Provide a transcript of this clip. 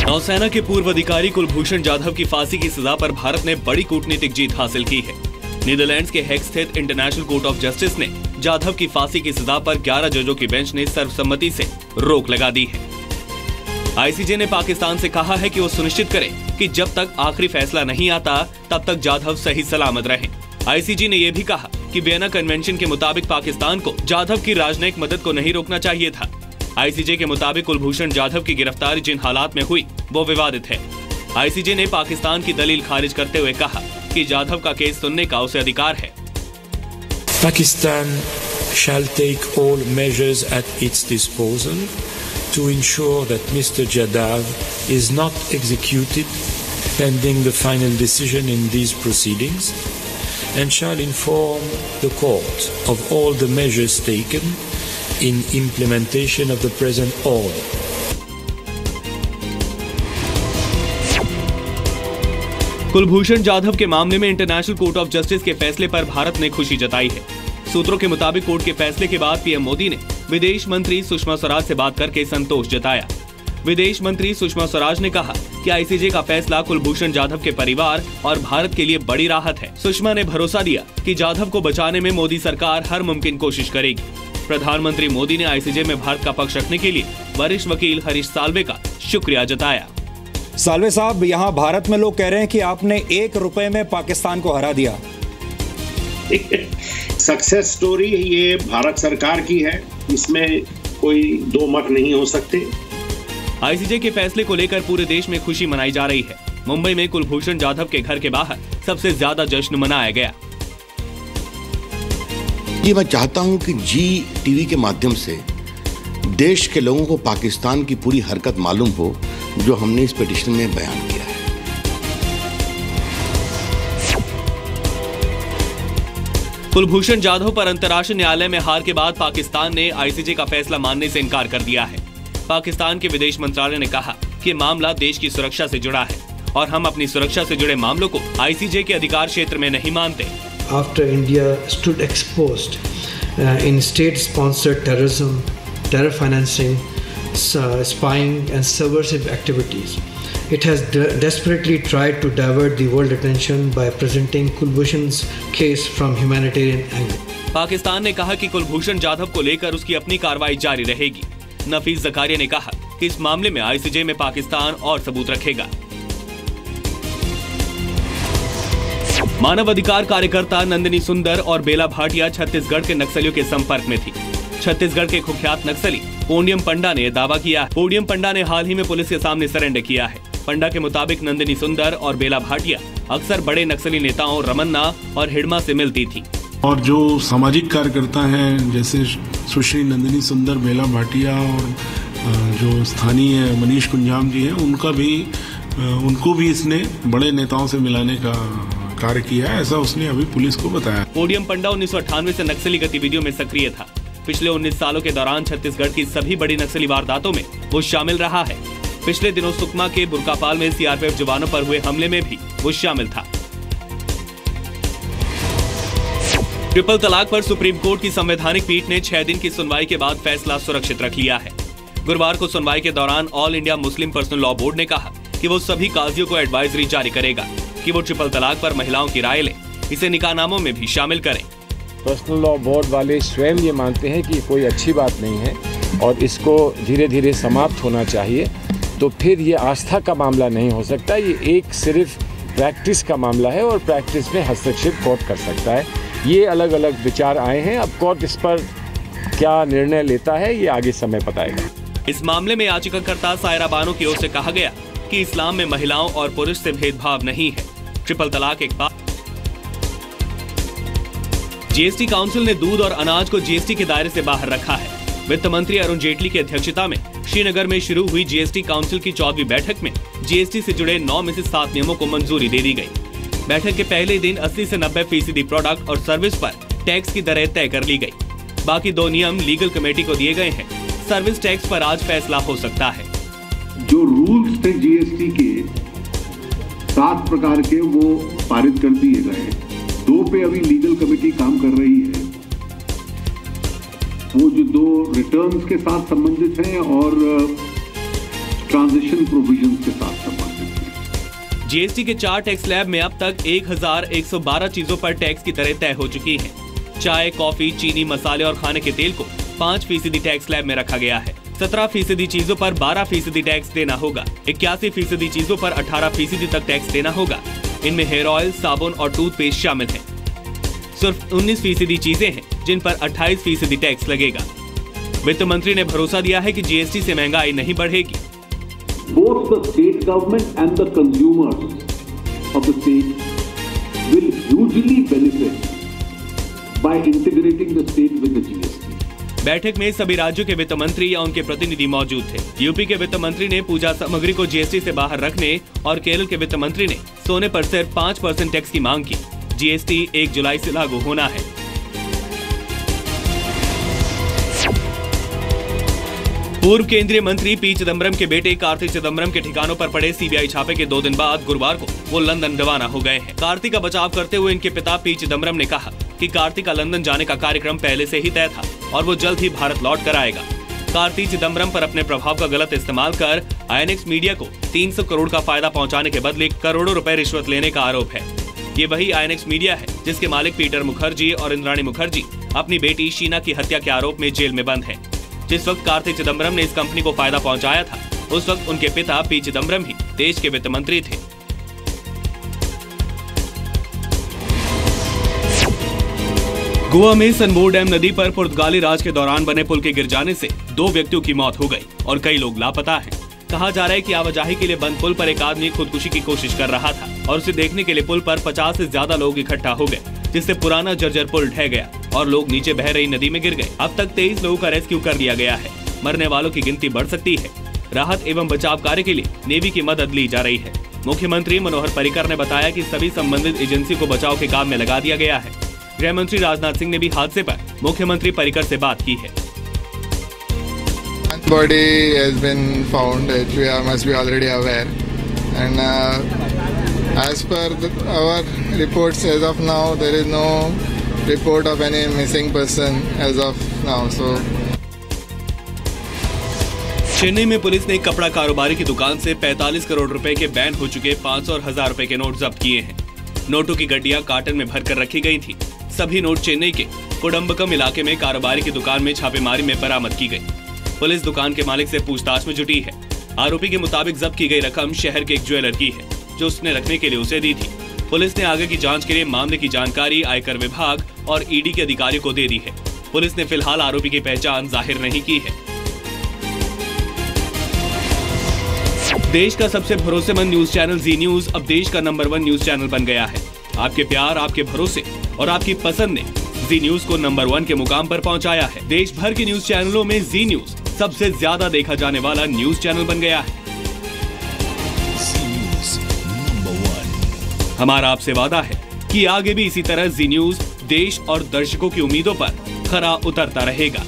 नौसेना के पूर्व अधिकारी कुलभूषण जाधव की फांसी की सजा पर भारत ने बड़ी कूटनीतिक जीत हासिल की है। नीदरलैंड्स के हेग स्थित इंटरनेशनल कोर्ट ऑफ जस्टिस ने जाधव की फांसी की सजा पर 11 जजों की बेंच ने सर्वसम्मति से रोक लगा दी है। आईसीजे ने पाकिस्तान से कहा है कि वो सुनिश्चित करे कि जब तक आखिरी फैसला नहीं आता तब तक जाधव सही सलामत रहे। आईसीजे ने यह भी कहा कि वियना कन्वेंशन के मुताबिक पाकिस्तान को जाधव की राजनयिक मदद को नहीं रोकना चाहिए था। आईसीजे के मुताबिक कुलभूषण जाधव की गिरफ्तारी जिन हालात में हुई वो विवादित है। आईसीजे ने पाकिस्तान की दलील खारिज करते हुए कहा कि जाधव का केस सुनने का उसे अधिकार है। Pakistan shall take all measures at its disposal to ensure that Mr. Jadhav is not executed pending the final decision in these proceedings and shall inform the court of all the measures taken in implementation of the present order. Kulbhushan Jadhav के मामले में international court of justice के फैसले पर भारत ने खुशी जताई है। सूत्रों के मुताबिक कोर्ट के फैसले के बाद पीएम मोदी ने विदेश मंत्री सुषमा स्वराज से बात करके संतोष जताया। विदेश मंत्री सुषमा स्वराज ने कहा कि आईसीजे का फैसला कुलभूषण जाधव के परिवार और भारत के लिए बड़ी राहत है। सुषमा ने भरोसा दिया कि जाधव को बचाने में मोदी सरकार हर मुमकिन कोशिश करेगी। प्रधानमंत्री मोदी ने आईसीजे में भारत का पक्ष रखने के लिए वरिष्ठ वकील हरीश साल्वे का शुक्रिया जताया। साल्वे साहब, यहाँ भारत में लोग कह रहे हैं कि आपने 1 रुपए में पाकिस्तान को हरा दिया। सक्सेस स्टोरी ये भारत सरकार की है, इसमें कोई दो मत नहीं हो सकते। आईसीजे के फैसले को लेकर पूरे देश में खुशी मनाई जा रही है। मुंबई में कुलभूषण जाधव के घर के बाहर सबसे ज्यादा जश्न मनाया गया। जी, मैं चाहता हूं कि जी टीवी के माध्यम से देश के लोगों को पाकिस्तान की पूरी हरकत मालूम हो जो हमने इस पिटीशन में बयान किया है। कुलभूषण जाधव पर अंतर्राष्ट्रीय न्यायालय में हार के बाद पाकिस्तान ने आईसीजे का फैसला मानने से इनकार कर दिया है। पाकिस्तान के विदेश मंत्रालय ने कहा कि मामला देश की सुरक्षा से जुड़ा है और हम अपनी सुरक्षा से जुड़े मामलों को आईसीजे के अधिकार क्षेत्र में नहीं मानते। After India stood exposed in state-sponsored terrorism, terror financing, spying and subversive activities, it has desperately tried to divert the world attention by presenting Kulbhushan's case from humanitarian angle. Pakistan ने कहा कि कुलभूषण जाधव को लेकर उसकी अपनी कार्रवाई जारी रहेगी। नफीस जकारिया ने कहा कि इस मामले में आईसीजे में पाकिस्तान और सबूत रखेगा। मानव अधिकार कार्यकर्ता नंदिनी सुंदर और बेला भाटिया छत्तीसगढ़ के नक्सलियों के संपर्क में थी। छत्तीसगढ़ के कुख्यात नक्सली पोडियम पंडा ने दावा किया। पोडियम पंडा ने हाल ही में पुलिस के सामने सरेंडर किया है। पंडा के मुताबिक नंदिनी सुंदर और बेला भाटिया अक्सर बड़े नक्सली नेताओं रमन्ना और हिडमा से मिलती थी। और जो सामाजिक कार्यकर्ता हैं जैसे सुश्री नंदिनी सुंदर, बेला भाटिया और जो स्थानीय मनीष कुंजाम जी हैं, उनको भी इसने बड़े नेताओं से मिलाने का कार्य किया है, ऐसा उसने अभी पुलिस को बताया। पोडियम पंडा 1998 से नक्सली गतिविधियों में सक्रिय था। पिछले 19 सालों के दौरान छत्तीसगढ़ की सभी बड़ी नक्सली वारदातों में वो शामिल रहा है। पिछले दिनों सुकमा के बुरकापाल में सीआरपीएफ जवानों पर हुए हमले में भी वो शामिल था। ट्रिपल तलाक पर सुप्रीम कोर्ट की संवैधानिक पीठ ने 6 दिन की सुनवाई के बाद फैसला सुरक्षित रख लिया है। गुरुवार को सुनवाई के दौरान all India Muslim personal law board ने कहा कि वो सभी काजियों को एडवाइजरी जारी करेगा कि वो ट्रिपल तलाक पर महिलाओं की राय लें, इसे निकाहनामों में भी शामिल करें। पर्सनल लॉ बोर्ड वाले स्वयं ये मानते हैं कि कोई अच्छी बात नहीं है और इसको धीरे धीरे समाप्त होना चाहिए, तो फिर ये आस्था का मामला नहीं हो सकता, ये एक सिर्फ प्रैक्टिस का मामला है और प्रैक्टिस में हस्तक्षेप कोर्ट कर सकता है। ये अलग अलग विचार आए हैं, अब कोर्ट इस पर क्या निर्णय लेता है ये आगे समय बताएगा। इस मामले में याचिकाकर्ता सायरा बानो की ओर से कहा गया कि इस्लाम में महिलाओं और पुरुष से भेदभाव नहीं है। ट्रिपल तलाक एक बात। जीएसटी काउंसिल ने दूध और अनाज को जीएसटी के दायरे से बाहर रखा है। वित्त मंत्री अरुण जेटली की अध्यक्षता में श्रीनगर में शुरू हुई जीएसटी काउंसिल की 14वीं बैठक में जीएसटी से जुड़े 9 में से 7 नियमों को मंजूरी दे दी गई। बैठक के पहले दिन 80 से 90% प्रोडक्ट और सर्विस पर टैक्स की दरें तय कर ली गई। बाकी 2 नियम लीगल कमेटी को दिए गए हैं। सर्विस टैक्स पर आज फैसला हो सकता है। जो रूल्स थे जीएसटी के 7 प्रकार के वो पारित कर दिए गए। 2 पे अभी लीगल कमेटी काम कर रही है। वो जो 2 रिटर्न्स के साथ संबंधित हैं और ट्रांजिशन प्रोविजन के साथ संबंधित है। जीएसटी के 4 टैक्स स्लैब में अब तक 1112 चीजों पर टैक्स की दरें तय हो चुकी हैं। चाय, कॉफी, चीनी, मसाले और खाने के तेल को 5% टैक्स स्लैब में रखा गया है। 17% चीजों पर 12% टैक्स देना होगा। 81% चीजों पर 18% तक टैक्स देना होगा। इनमें हेयर ऑयल, साबुन और टूथपेस्ट शामिल हैं। सिर्फ 19% चीजें हैं जिन पर 28% टैक्स लगेगा। वित्त मंत्री ने भरोसा दिया है कि जीएसटी से महंगाई नहीं बढ़ेगी। Both the state government and the consumers of the state will hugely benefit by integrating the state with the GST. बैठक में सभी राज्यों के वित्त मंत्री या उनके प्रतिनिधि मौजूद थे। यूपी के वित्त मंत्री ने पूजा सामग्री को जीएसटी से बाहर रखने और केरल के वित्त मंत्री ने सोने पर सिर्फ 5% टैक्स की मांग की। जीएसटी 1 जुलाई से लागू होना है। पूर्व केंद्रीय मंत्री पी चिदम्बरम के बेटे कार्ति चिदम्बरम के ठिकानों पर पड़े सीबीआई छापे के 2 दिन बाद गुरुवार को वो लंदन रवाना हो गए हैं। कार्ति का बचाव करते हुए इनके पिता पी चिदम्बरम ने कहा कि कार्ति का लंदन जाने का कार्यक्रम पहले से ही तय था और वो जल्द ही भारत लौट कर आएगा। कार्ति चिदम्बरम पर अपने प्रभाव का गलत इस्तेमाल कर आईएनएक्स मीडिया को 300 करोड़ का फायदा पहुंचाने के बदले करोड़ों रुपए रिश्वत लेने का आरोप है। ये वही आईएनएक्स मीडिया है जिसके मालिक पीटर मुखर्जी और इंद्राणी मुखर्जी अपनी बेटी शीना की हत्या के आरोप में जेल में बंद है। जिस वक्त कार्ति चिदम्बरम ने इस कंपनी को फायदा पहुंचाया था उस वक्त उनके पिता पी चिदम्बरम ही देश के वित्त मंत्री थे। गोवा में सनबो डैम नदी पर पुर्तगाली राज के दौरान बने पुल के गिर जाने से 2 व्यक्तियों की मौत हो गई और कई लोग लापता हैं। कहा जा रहा है कि आवाजाही के लिए बंद पुल पर एक आदमी खुदकुशी की कोशिश कर रहा था और उसे देखने के लिए पुल पर 50 से ज्यादा लोग इकट्ठा हो गए, जिससे पुराना जर्जर पुल ढह गया और लोग नीचे बह रही नदी में गिर गए। अब तक 23 लोगों का रेस्क्यू कर लिया गया है। मरने वालों की गिनती बढ़ सकती है। राहत एवं बचाव कार्य के लिए नेवी की मदद ली जा रही है। मुख्यमंत्री मनोहर पर्रिकर ने बताया कि सभी संबंधित एजेंसी को बचाव के काम में लगा दिया गया है। गृह मंत्री राजनाथ सिंह ने भी हादसे पर मुख्यमंत्री पर्रिकर से बात की है। Body has been found, which we must be already aware, and as per our reports as of now, there is no report of any missing person as of now. So, Chennai में पुलिस ने एक कपड़ा कारोबारी की दुकान से 45 करोड़ रुपए के बैन हो चुके 500 और 1000 रुपए के नोट जब्त किए हैं। नोटों की गड्डियां कार्टन में भरकर रखी गई थी। सभी नोट चेन्नई के कोडम्बकम इलाके में कारोबारी की दुकान में छापेमारी में बरामद की गई। पुलिस दुकान के मालिक से पूछताछ में जुटी है। आरोपी के मुताबिक जब्त की गई रकम शहर के एक ज्वेलर की है जो उसने रखने के लिए उसे दी थी। पुलिस ने आगे की जांच के लिए मामले की जानकारी आयकर विभाग और ईडी के अधिकारियों को दे दी है। पुलिस ने फिलहाल आरोपी की पहचान जाहिर नहीं की है। देश का सबसे भरोसेमंद न्यूज चैनल जी न्यूज अब देश का नंबर 1 न्यूज चैनल बन गया है। आपके प्यार, आपके भरोसे और आपकी पसंद ने जी न्यूज को नंबर 1 के मुकाम पर पहुंचाया है। देश भर के न्यूज चैनलों में जी न्यूज सबसे ज्यादा देखा जाने वाला न्यूज चैनल बन गया है। हमारा आपसे वादा है कि आगे भी इसी तरह जी न्यूज देश और दर्शकों की उम्मीदों पर खरा उतरता रहेगा।